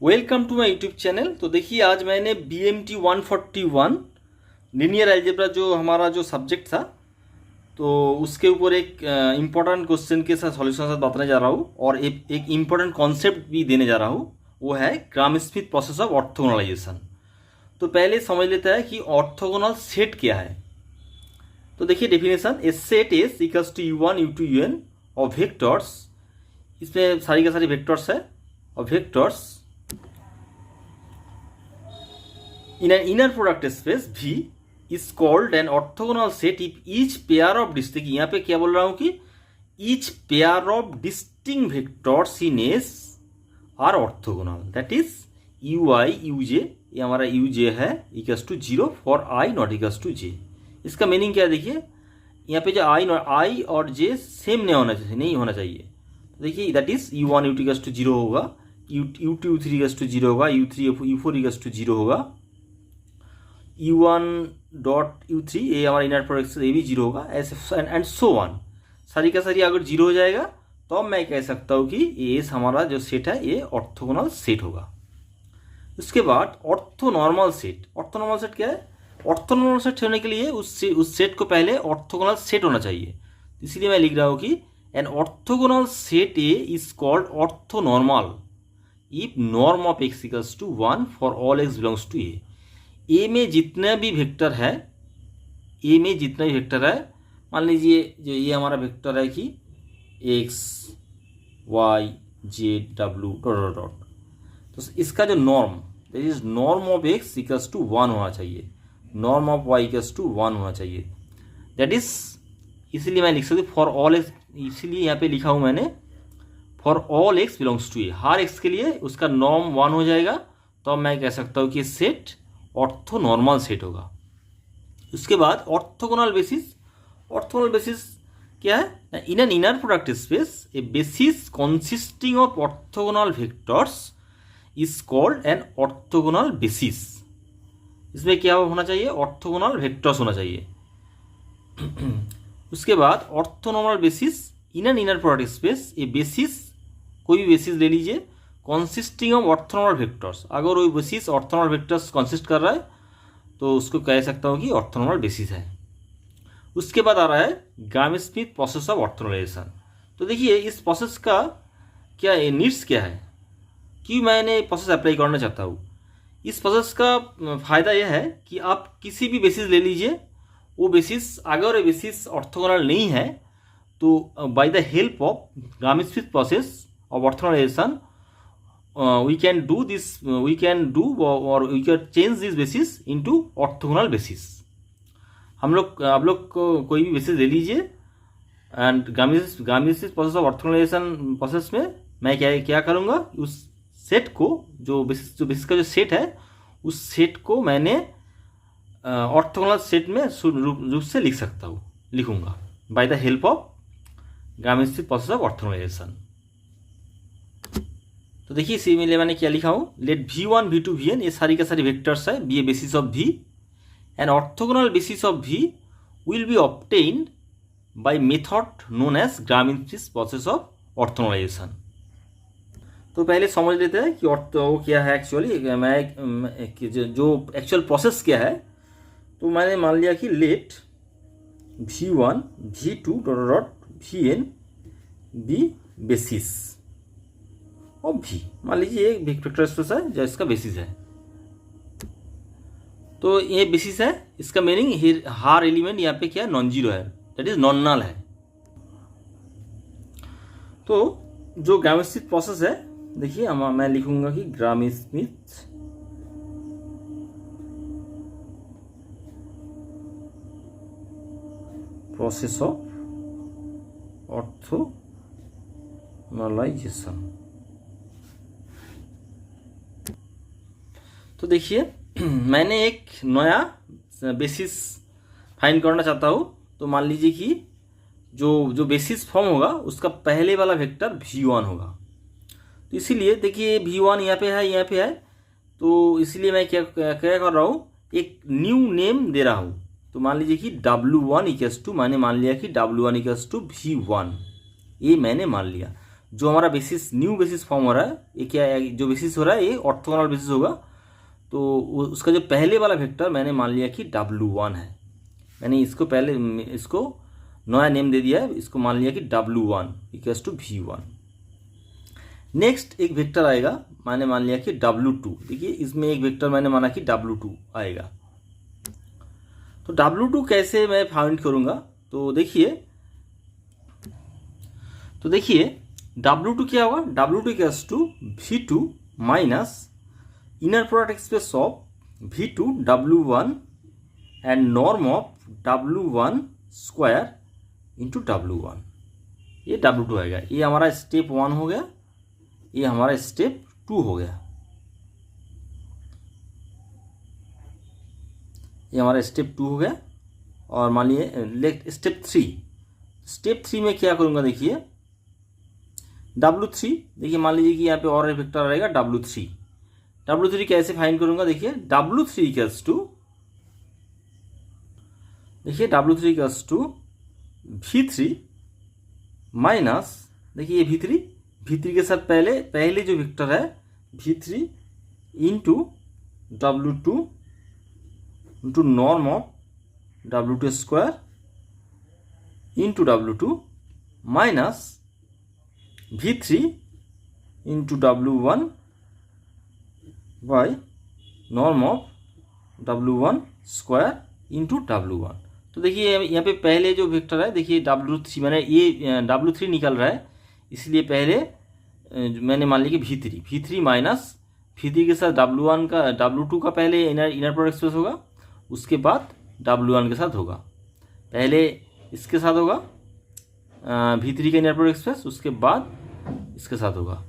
Welcome to my YouTube channel. तो देखिए आज मैंने BMT 141 लीनियर अलजेब्रा जो हमारा जो सब्जेक्ट था तो उसके ऊपर एक इम्पोर्टेंट क्वेश्चन के साथ सॉल्यूशन साथ बताने जा रहा हूँ और एक इम्पोर्टेंट कॉन्सेप्ट भी देने जा रहा हूँ। वो है ग्राम-स्मिथ प्रोसेस ऑफ ऑर्थोगोनलाइजेशन। तो पहले समझ लेता है कि ऑर्थोगोनल सेट क्या है। तो देखिए definition, a set is equals to U1 U2 UN of vectors. इसमें सारी का सारी वेक्टर्स है और vectors in an inner product space V is called an orthogonal set if each pair of distinct, यहाँ पे क्या बोल रहा हूँ कि each pair of distinct vectors in S are orthogonal, that is ui uj, ये हमारा uj है equals to 0 for i not equals to j। इसका मीनिंग क्या है, देखिए यहाँ पे जो i और j सेम नहीं होना चाहिए। तो देखिए that is u1 u2 equals to 0 होगा, u2 u3 इक्वल्स टू 0 होगा, u3 u4 इक्वल्स टू 0 होगा, U1 डॉट U3 ये हमारा इनर प्रोडक्ट ये भी 0 होगा, ऐसे एंड सो वन। सारी का सारी अगर 0 हो जाएगा तो अब मैं कह सकता हूँ कि ये हमारा जो सेट है ये ऑर्थोगोनल सेट होगा। उसके बाद ऑर्थोनॉर्मल सेट। ऑर्थोनॉर्मल सेट क्या है? ऑर्थोनॉर्मल सेट होने के लिए उस सेट को पहले ऑर्थोगोनल सेट होना चाहिए। इसीलिए मैं लिख रहा हूँ कि an orthogonal set A is called orthonormal if norm of x equals to 1 for all x belongs to A. A में जितना भी वेक्टर है, ए में जितना भी वेक्टर है, मान लीजिए जो ये हमारा वेक्टर है कि x y z w dot dot, तो इसका जो norm that is norm of x equals to 1 होना चाहिए, norm of y equals to 1 होना चाहिए। दैट इज इसीलिए मैं लिख सकती हूँ फॉर ऑल x, इसीलिए यहाँ पे लिखा हूँ मैंने for all x belongs to A. हर x के लिए उसका नॉर्म 1 हो जाएगा, तो मैं कह सकता हूँ कि सेट ऑर्थोनॉर्मल सेट होगा। उसके बाद ऑर्थोगोनल बेसिस। ऑर्थोगोनल बेसिस क्या है? In an inner product space A basis consisting of orthogonal vectors is called an orthogonal basis. इसमें क्या होना चाहिए? ऑर्थोगोनल वेक्टर्स होना चाहिए। उसके बाद orthonormal basis in an inner product space A basis, कोई भी बेसिस ले लीजिए, कॉन्सिस्टिंग ऑफ ऑर्थोनॉर्मल वेक्टर्स। अगर वो बेसिस ऑर्थोनॉर्मल वेक्टर्स कंसिस्ट कर रहा है तो उसको कह सकता हूँ कि ऑर्थोनॉर्मल बेसिस है। उसके बाद आ रहा है ग्राम-स्मिथ प्रोसेस ऑफ ऑर्थोगोनलाइजेशन। तो देखिए इस प्रोसेस का क्या नीड्स क्या है, क्यों मैंने प्रोसेस अप्लाई करना चाहता हूँ। इस प्रोसेस का फ़ायदा यह है कि आप किसी भी बेसिस ले लीजिए, वो बेसिस अगर बेसिस ऑर्थोगोनल नहीं है तो by the help of Gram Schmidt process of orthogonalisation we can change this basis into orthogonal basis। आप लोग को कोई भी बेसिस ले लीजिए एंड ग्राम-स्मिथ प्रोसेस ऑफ ऑर्थोगोनलाइजेशन प्रोसेस में मैं क्या करूँगा, उस सेट को जो बेसिस का जो सेट है उस सेट को मैंने ऑर्थोगोनल सेट में रूप से लिखूँगा by the help of Gram Schmidt process of orthogonalisation. तो देखिए इसी में मैंने क्या लिखा हूँ, लेट V1 V2 Vn ये सारी का सारी वेक्टर्स है, be a basis of V। An orthogonal basis of V will be obtained by method known as Gram Schmidt process of orthogonalisation. तो पहले समझ लेते हैं कि वो क्या है एक्चुअली, मैं जो एक्चुअल प्रोसेस क्या है। तो मैंने मान लिया कि let V1 V2 dot Vn be basis और V। मान लीजिए एक वेक्टर स्पेस है जो इसका बेसिस है, तो ये बेसिस है। इसका मीनिंग हर एलिमेंट यहाँ पे क्या नॉन जीरो है, दैट इज नॉन नल है। तो जो ग्राम-स्मिथ प्रोसेस है, देखिए मैं लिखूंगा कि ग्राम-स्मिथ प्रोसेस ऑफ ऑर्थोगोनलाइजेशन। तो देखिए मैंने एक नया बेसिस फाइंड करना चाहता हूँ। तो मान लीजिए कि जो बेसिस फॉर्म होगा उसका पहले वाला वेक्टर V1 होगा। तो इसीलिए देखिए V1 यहाँ पे है, तो इसीलिए मैं क्या कर रहा हूँ, एक न्यू नेम दे रहा हूँ। तो मान लीजिए कि W1 इक्वल्स टू, मैंने मान लिया कि W1 इक्वल्स टू V1, ये मैंने मान लिया। जो हमारा बेसिस न्यू बेसिस फॉर्म हो रहा है, ये क्या है, जो बेसिस हो रहा है ये ऑर्थोगोनल बेसिस होगा। तो उसका जो पहले वाला वेक्टर मैंने मान लिया कि W1 है। मैंने इसको पहले इसको नया नेम दे दिया है, इसको मान लिया कि W1 equals to V1। Next एक वेक्टर आएगा, मैंने मान लिया कि W2। देखिए इसमें एक वेक्टर मैंने माना कि W2 आएगा। तो W2 कैसे मैं फाइंड करूंगा, तो देखिए W2 क्या होगा, W2 equals to V2 minus inner product space of V2 W1 and norm of W1 square into W1। ये W2 आएगा। ये हमारा स्टेप 1 हो गया, ये हमारा स्टेप 2 हो गया, ये हमारा स्टेप 2 हो गया। और मान लिए स्टेप 3 में क्या करूंगा, देखिए W3, देखिए मान लीजिए कि यहाँ पे और एक वेक्टर रहेगा W3 कैसे फाइंड करूंगा, देखिए W3 equals to V3 minus, देखिए ये V3 के साथ पहले जो वेक्टर है V3 into W2 into norm of W2 square into W2 minus V3 into W1 by norm of W1 square into W1। तो देखिए यहाँ पे पहले जो वेक्टर है, देखिए W3, मैंने ये W3 निकल रहा है, इसलिए पहले मैंने मान लिया कि V3 माइनस V3 के साथ W2 का पहले इनर प्रोडक्ट स्पेस होगा, उसके बाद W1 के साथ होगा। पहले इसके साथ होगा V3 का इनर प्रोडक्ट स्पेस, उसके बाद इसके साथ होगा।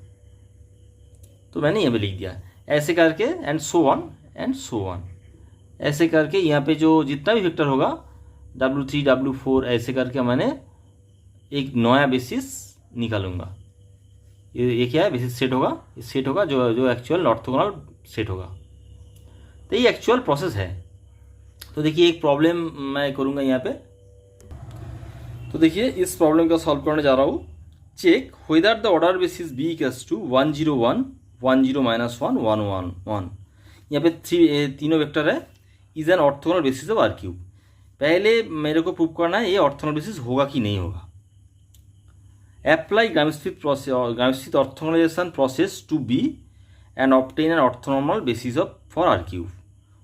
तो मैंने यहाँ पे लिख दिया ऐसे करके, एंड सो ऑन ऐसे करके यहाँ पे जो जितना भी वेक्टर होगा W3 W4 ऐसे करके मैंने एक नया बेसिस निकालूंगा। ये क्या है, बेसिस सेट होगा, इस सेट होगा जो एक्चुअल ऑर्थोगोनल सेट होगा। तो ये एक्चुअल प्रोसेस है। तो देखिए एक प्रॉब्लम मैं करूंगा यहाँ पे। तो देखिए इस प्रॉब्लम का सॉल्व करने जा रहा हूँ। Check whether the order basis B equals to 1 0 1 1 0 minus 1 1 1 1। यहाँ पे तीनों वेक्टर है, is an orthogonal basis of R cube. पहले मेरे को प्रूव करना है ये ऑर्थोगोनल बेसिस होगा कि नहीं होगा। Apply Gram Schmidt orthogonalisation process to B and obtain an orthonormal basis of for R cube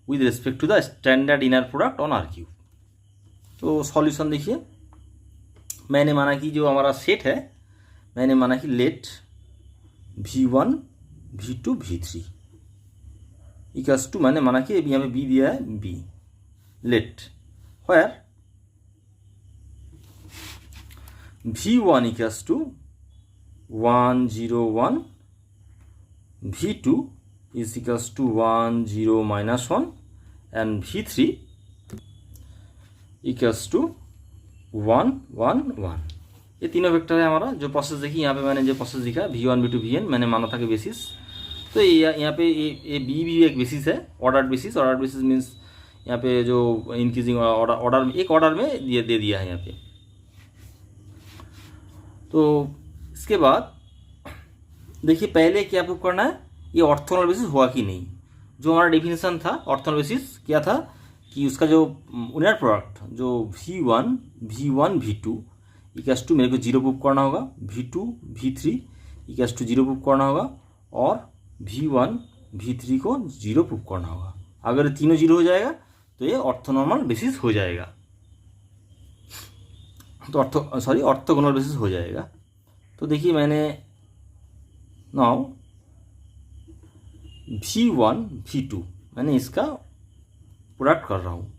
with respect to the standard inner product on R cube. तो सॉल्यूशन देखिए, मैंने माना कि जो हमारा सेट है, मैंने माना कि let V1 V2 V3 equals to, मैंने माना कि यहाँ पे B दिया है, B let where V1 equals to 1 0 1, V2 is equals to 1 0 minus 1 and V3 equals to 1 1 1। ये तीनों वेक्टर है हमारा। जो प्रोसेस देखिए यहाँ पे मैंने जो प्रोसेस दिखा V1 V2 Vn, मैंने माना था कि बेसिस। तो यहाँ पे ये B भी एक बेसिस है, ऑर्डर बेसिस मीन्स यहाँ पे जो इंक्रीजिंग ऑर्डर एक ऑर्डर में दे दिया है यहाँ पे। तो इसके बाद देखिए पहले क्या प्रूव करना है, ये ऑर्थोगोनल बेसिस हुआ कि नहीं। जो हमारा डेफिनेशन था ऑर्थोगोनल बेसिस क्या था कि उसका जो इनर प्रोडक्ट जो V1 V2 इक्वल्स टू मेरे को 0 प्रूव करना होगा, V2 V3 equals to 0 prove करना होगा, और V1 V3 को 0 प्रूव करना होगा। अगर तीनों 0 हो जाएगा तो ये ऑर्थोनॉर्मल बेसिस हो जाएगा, तो ऑर्थोगोनल बेसिस हो जाएगा। तो देखिए मैंने नाउ V1 V2 मैंने इसका प्रोडक्ट कर रहा हूँ।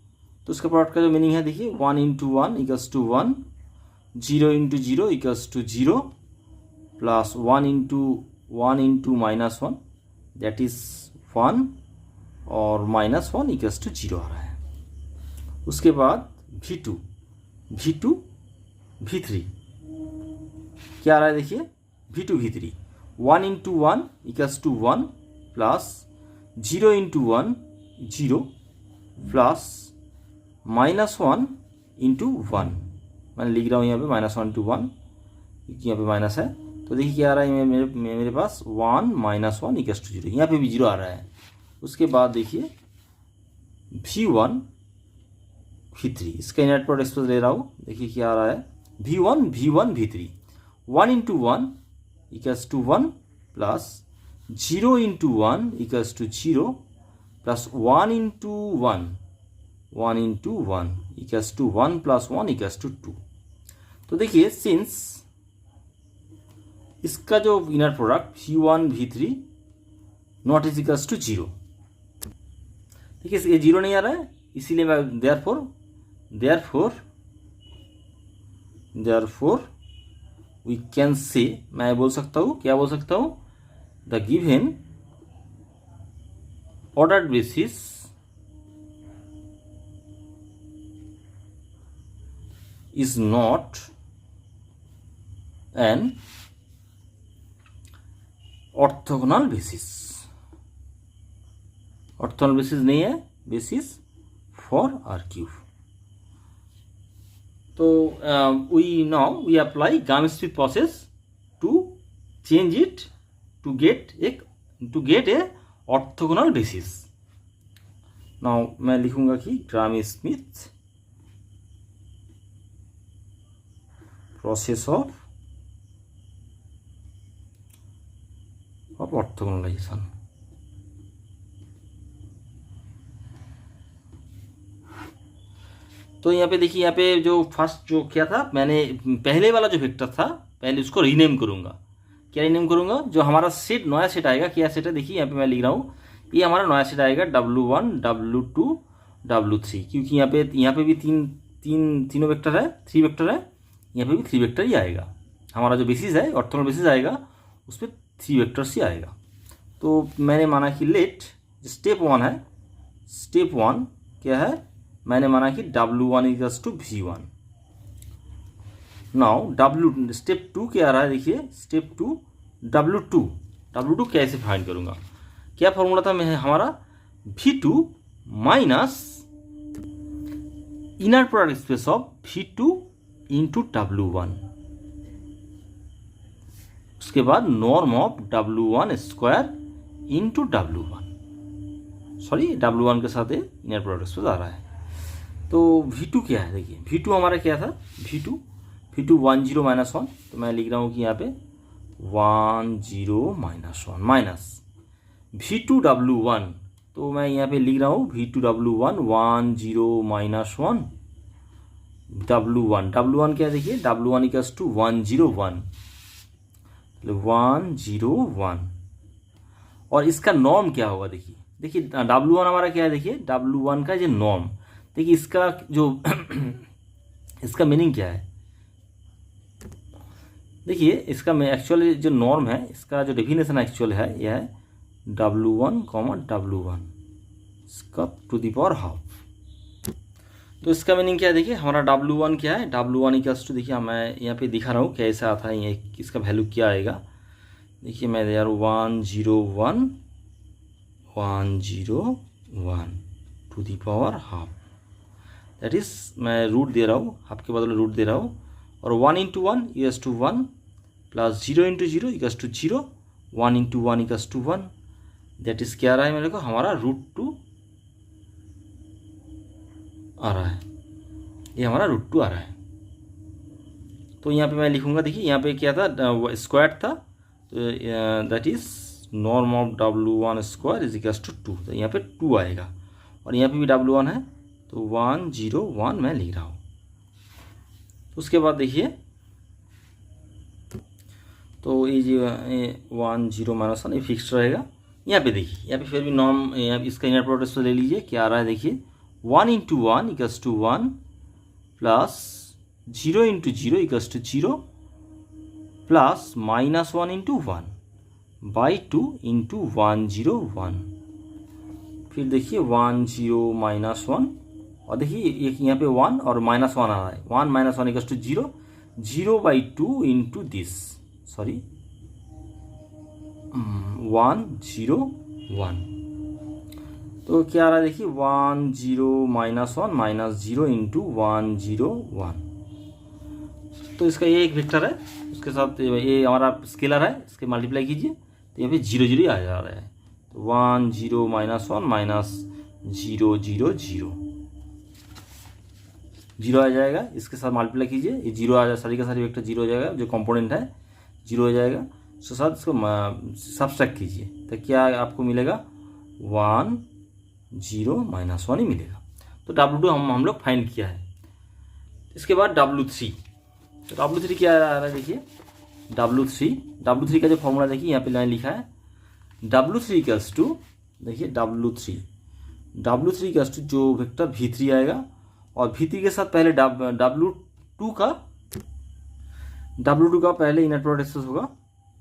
तो इसका प्रोडक्ट का जो मीनिंग है देखिए 1 into 1 equals to 1, 0 into 0 equals to 0, plus 1 into minus 1 that is 1, और माइनस 1 इक्वल्स टू 0 आ रहा है। उसके बाद V2 V3 क्या आ रहा है देखिए, V2 V3 1 into 1 equals to 1, plus 0 into 1 0, plus minus 1 into 1। मैंने लिख रहा हूँ यहाँ पे -1 इंटू 1, यहाँ पे माइनस है। तो तो देखिए क्या आ रहा है मेरे पास 1 माइनस 1 इक्वल्स टू 0, यहाँ पे भी 0 आ रहा है। उसके बाद देखिए V1 V3, इसका इनर प्रोडक्ट एक्सप्रेस ले रहा हूँ, देखिए क्या आ रहा है V1 V3, 1 into 1 equals to 1 plus 0 into 1 equals to 0 plus 1 into 1 equals to 1 plus 1 equals to 2। तो देखिए सिंस इसका जो inner product V1 V3 not is equals to 0, देखिए ये 0 नहीं आ रहा है, इसीलिए मैं therefore वी कैन से, मैं बोल सकता हूँ, क्या बोल सकता हूँ, the given ordered basis is not an orthogonal basis. Orthogonal basis नहीं है, बेसिस फॉर आर क्यूब। तो we apply Gram-Smith process to change it to get a orthogonal basis. Now मैं लिखूंगा कि Gram-Smith process of orthogonalization. तो यहाँ पे देखिए, यहाँ पे जो फर्स्ट जो क्या था, मैंने पहले वाला जो वेक्टर था पहले उसको रीनेम करूँगा। क्या रीनेम करूँगा, जो हमारा सेट नया सेट आएगा, क्या सेट है, देखिए यहाँ पे मैं लिख रहा हूँ, ये हमारा नया सेट आएगा W1 W2 W3, क्योंकि यहाँ पे भी तीनों वेक्टर है, 3 वेक्टर है, यहाँ पे भी 3 वेक्टर ही आएगा। हमारा जो बेसिस है, ऑर्थोगोनल बेसिस आएगा, उस पर 3 वेक्टर्स ही आएगा। तो मैंने माना कि लेट स्टेप 1 है, स्टेप 1 क्या है, मैंने माना कि W1 equals to V1। Now step 2 क्या आ रहा है, देखिए स्टेप 2 W2 कैसे फाइंड करूंगा, क्या फॉर्मूला था हमारा, V2 minus inner product space of V2 into W1, उसके बाद norm of W1 square into W1, sorry W1 के साथ इनर प्रोडक्ट स्पेस आ रहा है। तो V2 क्या है, देखिए V2 हमारा क्या था, V2 1 0 माइनस 1, तो मैं लिख रहा हूँ कि यहाँ पे 1 0 माइनस 1 माइनस V2 W1, तो मैं यहाँ पे लिख रहा हूँ V2 W1 1 0 माइनस 1 W1 क्या है, देखिए W1 इक्वल्स टू 1 0 1 और इसका नॉर्म क्या होगा, देखिए W1 हमारा क्या है, देखिए W1 का जो नॉर्म, देखिए इसका जो इसका मीनिंग क्या है, देखिए इसका एक्चुअली जो नॉर्म है, इसका जो डेफिनेशन एक्चुअल है, यह है W1, इसका टू द पावर हाफ। तो इसका मीनिंग क्या है, देखिए हमारा W1 क्या है, W1 इक्वल्स टू, देखिए मैं यहाँ पे दिखा रहा हूँ कैसा आता है, ये इसका वैल्यू क्या आएगा, देखिए मैं यार 1 0 1 to the power half, that is मैं रूट दे रहा हूँ, हाफ के बदले रूट दे रहा हूँ, और 1 into 1 equals to 1 plus 0 into 0 equals to 0, 1 into 1 equals to 1, that is क्या आ रहा है मेरे को, हमारा √2 आ रहा है, ये हमारा √2 आ रहा है। तो यहाँ पे मैं लिखूंगा, देखिए यहाँ पे क्या था, स्क्वायर था, तो that is norm of W1 square is equals to 2, तो यहाँ पे 2 आएगा, और यहाँ पे भी W1 है, तो 1 0 1 मैं लिख रहा हूँ। उसके बाद देखिए, तो ये जो 1 0 माइनस 1 ये फिक्स रहेगा। यहाँ पे देखिए, यहाँ पे फिर भी नॉर्म, इसका इनर प्रोडक्ट ले लीजिए, क्या आ रहा है, देखिए 1 into 1 equals to 1 plus 0 into 0 equals to 0 plus minus 1 into 1 by 2 into 1 0 1, फिर देखिए 1 0 माइनस 1, और देखिए एक यहाँ पे 1 और माइनस 1 आ रहा है, 1 minus 1 equals to 0 0 by 2 into this, sorry 1 0 1, तो क्या आ रहा है, देखिए 1 0 माइनस 1 माइनस 0 इंटू 1 0 1, तो इसका ये एक वेक्टर है, उसके साथ ये हमारा स्केलर है, इसके मल्टीप्लाई कीजिए तो यहाँ पे 0 0 आ जा रहा है। तो 1 0 -1 माइनस 0 0 0 0 आ जाएगा। इसके साथ मल्टीप्लाई कीजिए, ये 0 आ जाए, सारी का सारी वेक्टर 0 हो जाएगा, जो कंपोनेंट है 0 हो जाएगा। उसके साथ इसको सब्सट्रैक्ट कीजिए तो क्या आपको मिलेगा 1 0 -1 ही मिलेगा। तो W2 हम लोग फाइंड किया है। इसके बाद W3, तो W3 क्या आ रहा है देखिए, W3 का जो फॉर्मूला देखिए यहाँ पे लाइन लिखा है W3 इक्वल्स टू, देखिए W3 इक्वल्स टू जो वेक्टर V3 आएगा और V3 के साथ पहले W2 का पहले इनर प्रोडक्ट एक्सेस होगा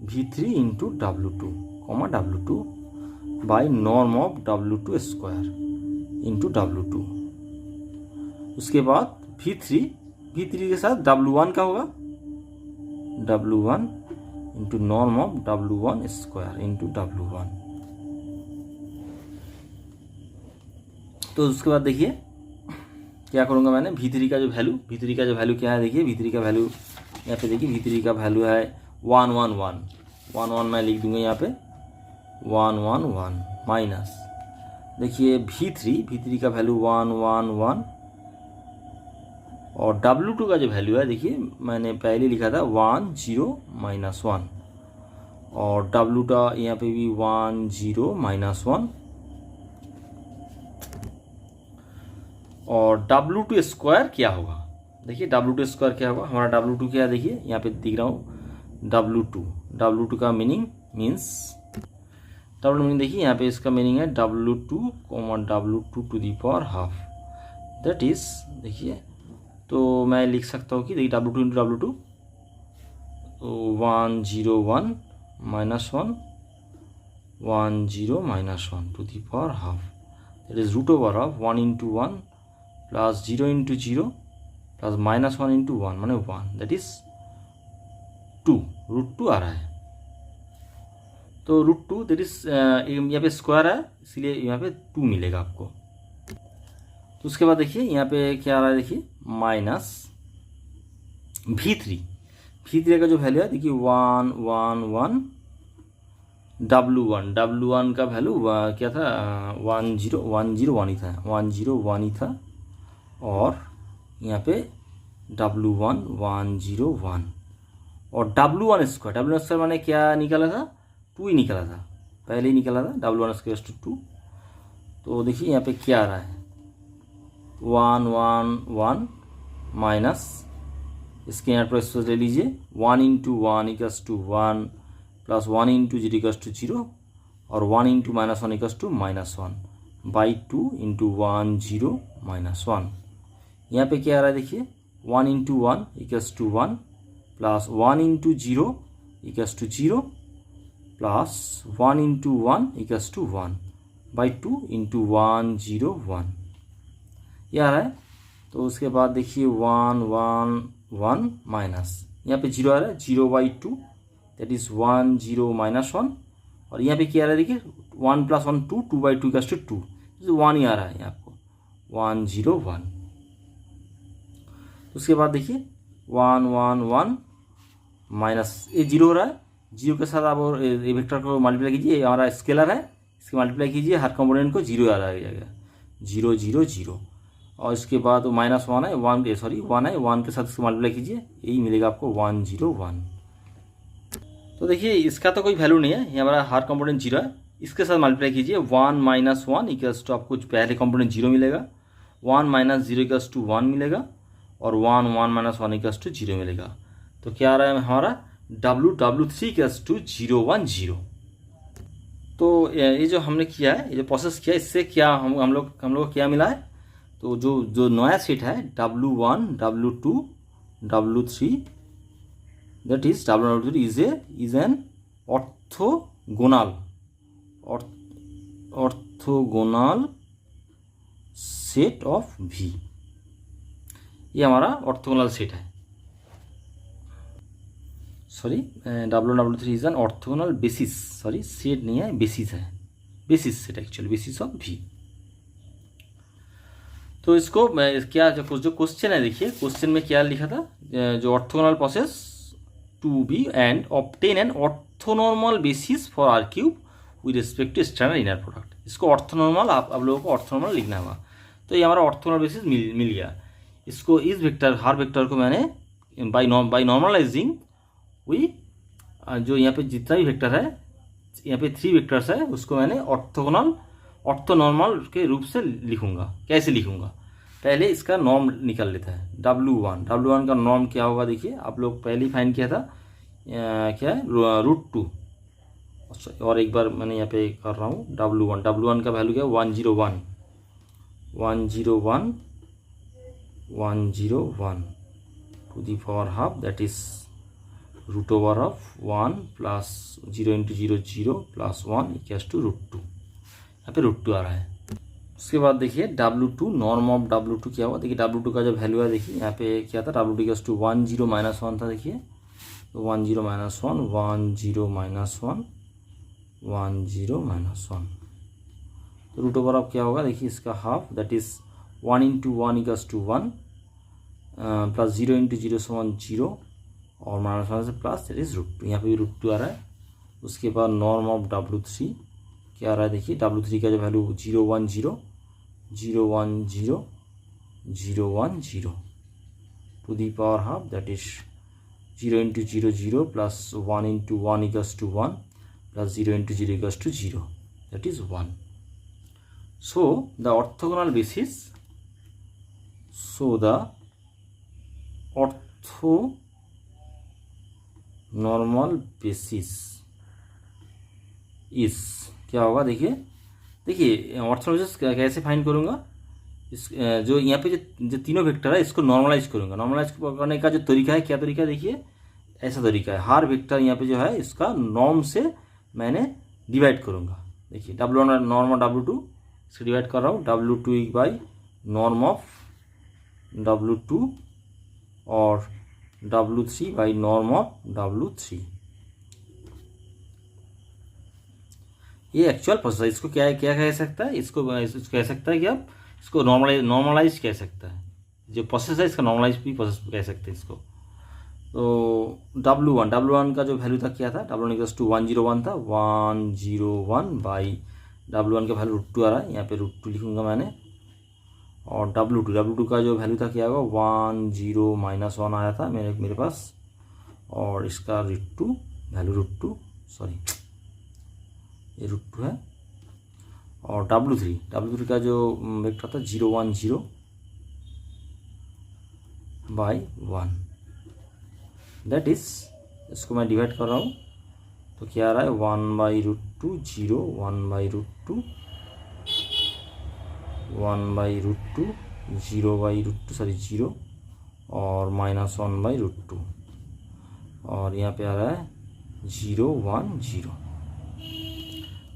V3 into W2 by norm of W2 square into W2। उसके बाद V3 के साथ W1 का होगा W1 into norm of W1 square into W1। तो उसके बाद देखिए क्या करूँगा मैंने, V3 का जो वैल्यू क्या है देखिए, V3 का वैल्यू यहाँ पे देखिए, V3 का वैल्यू है 1 1 1 1 1 मैं लिख दूँगा यहाँ पे 1 1 1 माइनस देखिए V3 का वैल्यू 1 1 1 और W2 का जो वैल्यू है देखिए मैंने पहले लिखा था 1 0 -1 और W का यहाँ पे भी 1 0 -1 और W2 स्क्वायर क्या होगा देखिए, W2 स्क्वायर क्या होगा, हमारा W2 क्या है देखिए यहाँ पे दिख रहा हूँ W2 का मीनिंग देखिए यहाँ पे इसका मीनिंग है W2 to the power half, that is देखिए, तो मैं लिख सकता हूँ कि देखिए W2 into W2 1 0 1 -1 1 0 -1 to the power half, that is root over of 1 into 1 plus 0 into 0 plus -1 into 1 माने 1, दैट इज 2 √2 आ रहा है। तो √2 दैट इज यहाँ पे स्क्वायर है इसलिए यहाँ पे 2 मिलेगा आपको। तो उसके बाद देखिए यहाँ पे क्या आ रहा है देखिए माइनस V3 का जो वैल्यू है देखिए 1 1 1 W1 का वैल्यू क्या था 1 0 1 ही था और यहाँ पे W1 1 0 1 और W1 स्क्वायर माने क्या निकला था 2 ही निकला था, पहले ही निकला था W1 स्क्वायर टू 2। तो देखिए यहाँ पे क्या आ रहा है 1 1 1 माइनस इसके यहाँ पर ले लीजिए 1 into 1 equals to 1 plus 1 into 0 equals to 0 और 1 into -1 equals to -1 by 2 into 1 0 -1। यहाँ पे क्या आ रहा है देखिए 1 into 1 equals to 1 plus 1 into 0 equals to 0 plus 1 into 1 equals to 1 by 2 into 1 0 1 ये आ रहा है। तो उसके बाद देखिए 1 1 1 माइनस यहाँ पे 0 आ रहा है 0 बाई 2 दैट इज 1 0 -1 और यहाँ पे क्या आ रहा है देखिए 1 प्लस 1 2 2 बाई 2 इक्वल्स टू 2 1 ही आ रहा है यहाँ आपको 1 0 1। उसके बाद देखिए 1 1 1 माइनस ये 0 हो रहा है, 0 के साथ आप ये वेक्टर को मल्टीप्लाई कीजिए, ये हमारा स्केलर है इसके मल्टीप्लाई कीजिए, हर कंपोनेंट को 0 आ जाएगा 0 0 0 और इसके बाद -1 है 1 है 1 के साथ इसको मल्टीप्लाई कीजिए, यही मिलेगा आपको 1 0 1। तो देखिए इसका तो कोई वैल्यू नहीं है, ये हमारा हर कंपोनेंट 0 है, इसके साथ मल्टीप्लाई कीजिए 1 -1 इक्वल्स टू आपको पहले कंपोनेंट 0 मिलेगा, 1 - 0 इक्वल्स टू 1 मिलेगा और 1 1 - 1 इक्वल्स टू 0 मिलेगा। तो क्या आ रहा है हमारा W3 इक्वल्स टू 0 1 0। तो ये जो हमने किया है, ये जो प्रोसेस किया है, इससे क्या हम लोग को क्या मिला है, तो जो नया सेट है W1 W2 W3 that is W1 W3 is an orthogonal set of V। ये हमारा ऑर्थोगोनल सेट है, W1 W3 is an orthogonal basis, set नहीं है बेसिस है, basis set actually basis of V। तो इसको क्या जो क्वेश्चन है, देखिए क्वेश्चन में क्या लिखा था, जो orthogonal process to be and obtain an orthonormal basis for R cube with respect to standard inner product. इसको ऑर्थोनॉर्मल आप लोगों को ऑर्थोनॉर्मल लिखना होगा। तो ये हमारा ऑर्थोनॉर्मल बेसिस मिल गया। इसको इस वेक्टर हर वेक्टर को मैंने बाई नॉर्मलाइजिंग वी जो यहाँ पे जितना भी वेक्टर है, यहाँ पे 3 वेक्टर्स है, उसको मैंने ऑर्थोनॉर्मल के रूप से लिखूंगा। कैसे लिखूंगा, पहले इसका नॉर्म निकल लेता है। W1 का नॉर्म क्या होगा, देखिए आप लोग पहले ही फाइंड किया था, क्या है √2। और एक बार मैंने यहाँ पे कर रहा हूँ W1 का वैल्यू क्या है 101 to the power half, that is √1 plus 0 × 0 0 plus 1 equals to √2। यहाँ पे √2 आ रहा है। उसके बाद देखिए W2 नॉर्म ऑफ W2 क्या हुआ, देखिए W2 का जो वैल्यू है, देखिए यहाँ पे क्या था, W2 इक्वल्स टू 1 0 -1 था। देखिए तो 1 0 -1 तो √ ऑफ क्या होगा, देखिए इसका half, that is 1 × 1 equals to 1 plus 0 × 0 0 और -1 से प्लस, दैट इज √2। यहाँ पे भी √2 आ रहा है। उसके बाद नॉर्म ऑफ W3 क्या आ रहा है, देखिए W3 का जो value 0 1 0 to the power half, that is 0 × 0 0 plus 1 × 1 equals to 1 plus 0 × 0 equals to 0, that is 1। So the orthogonal basis, is क्या होगा, देखिए ऑर्थोगोनल बेसिस कैसे फाइंड करूँगा। इस जो यहाँ पे जो तीनों वेक्टर है, इसको नॉर्मलाइज करूँगा। नॉर्मलाइज करने का जो तरीका है, क्या तरीका है, देखिए ऐसा तरीका है। हर वेक्टर यहाँ पे जो है, इसका नॉर्म से मैंने डिवाइड करूँगा। देखिए W1 नॉर्म ऑफ W2 से डिवाइड कर रहा हूँ, W2 by norm of W2 और W3 by norm of W3। ये एक्चुअल प्रोसेस है। इसको क्या कह सकता है, इसको कह सकता है कि आप इसको नॉर्मलाइज कह सकता है। जो प्रोसेस है, इसका नॉर्मलाइज भी प्रोसेस कह सकते हैं इसको। तो W1 का जो वैल्यू था क्या था, W1 इक्वल्स टू 101 था, 101 बाई W1 का वैल्यू √2 आ रहा है, यहाँ पे √2 लिखूंगा मैंने। और W2 का जो वैल्यू था क्या होगा, 10 -1 आया था मेरे पास, और इसका वैल्यू सॉरी ये √2 है। और W3 का जो वेक्टर था 0 1 0 बाई 1, दैट इज, इसको मैं डिवाइड कर रहा हूँ, तो क्या आ रहा है 1/√2 0 1/√2 1/√2 0/√2 और -1/√2, और यहाँ पे आ रहा है 0 1 0।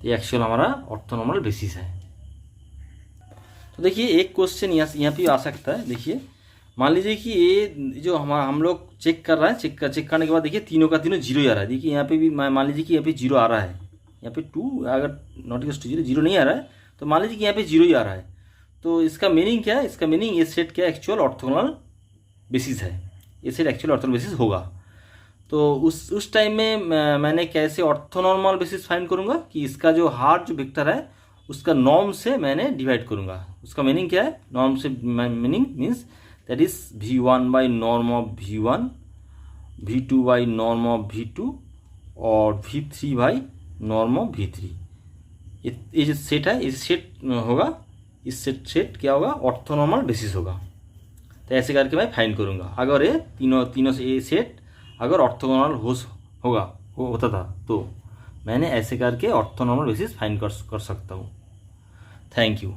ये एक्चुअल हमारा ऑर्थोनॉर्मल बेसिस है। तो देखिए एक क्वेश्चन यहाँ पे आ सकता है। देखिए मान लीजिए कि ये जो हम लोग चेक कर रहे हैं, चेक करने के बाद देखिए तीनों का तीनों 0 आ रहा है। देखिए यहाँ पे भी मान लीजिए कि यहाँ पे 0 आ रहा है, यहाँ पे 2 अगर नॉट इक्वल्स टू 0 नहीं आ रहा है, तो मान लीजिए कि यहाँ पे 0 ही आ रहा है। तो इसका मीनिंग क्या है, इसका मीनिंग ये सेट क्या एक्चुअल ऑर्थोगोनल बेसिस है, ये सेट एक्चुअल ऑर्थोगोनल बेसिस होगा। तो उस टाइम में मैंने कैसे ऑर्थोनॉर्मल बेसिस फाइंड करूँगा कि इसका जो हार्ड जो वेक्टर है, उसका नॉर्म से मैंने डिवाइड करूँगा। उसका मीनिंग क्या है, नॉर्म से meaning means that is V1 by norm of V1, V2 by norm of V2 और V3 by norm of V3। ये जो सेट है, इस सेट होगा, इस सेट क्या होगा, ऑर्थोनॉर्मल बेसिस होगा। तो ऐसे करके मैं फाइंड करूँगा। अगर ये तीनों से ये सेट अगर ऑर्थोगोनल होता था, तो मैंने ऐसे करके ऑर्थोनॉर्मल बेसिस फाइंड कर सकता हूँ। Thank you.